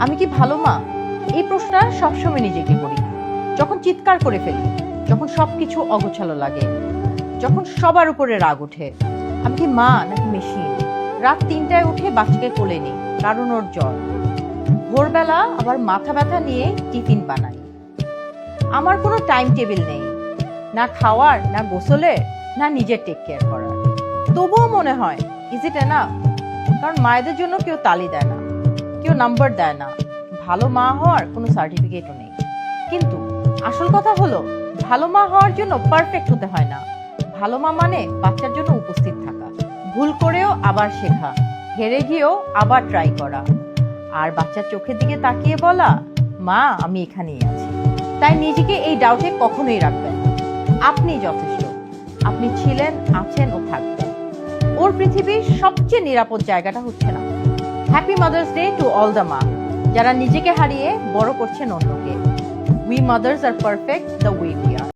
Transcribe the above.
আমি কি ভালো মা? এই প্রশ্নটা সবসময় নিজেকে করি। যখন চিৎকার করে ফেলি, যখন সবকিছু অগোছালো লাগে, যখন সবার উপরে রাগ ওঠে। আমি কি মা নাকি মেশিন? রাত ৩টায় উঠে বাচ্চাকে কোলে নিই, কারণ ওর জ্বর। ভোরবেলা আবার মাথা ব্যথা নিয়ে টিফিন বানাই। আমার কোনো টাইম টেবিল নেই, না খাওয়ার, না গোসলের, না নিজের টেক কেয়ার করার। তবুও মনে হয় ইজ ইট এনাফ? কারণ মায়েদের জন্য কেউ তালি দেয় না, কেউ নাম্বার দেয় না, ভালো মা হওয়ার কোনো সার্টিফিকেটও নেই। কিন্তু আসল কথা হলো, ভালো মা হওয়ার জন্য পারফেক্ট হতে হয় না। ভালো মা মানে বাচ্চার জন্য উপস্থিত থাকা, ভুল করেও আবার শেখা, হেরে গিয়েও আবার ট্রাই করা, আর বাচ্চার চোখের দিকে তাকিয়ে বলা, মা আমি এখানেই আছি। তাই নিজেকে এই ডাউটে কখনোই রাখবেন না। আপনি যথেষ্ট। আপনি ছিলেন, আছেন ও থাকবেন। ওর পৃথিবীর সবচেয়ে নিরাপদ জায়গাটা হচ্ছে না। Happy mother's day to all the মা যারা নিজেকে হারিয়ে বড় করছেন অন্যকে। We mothers are perfect the way we R.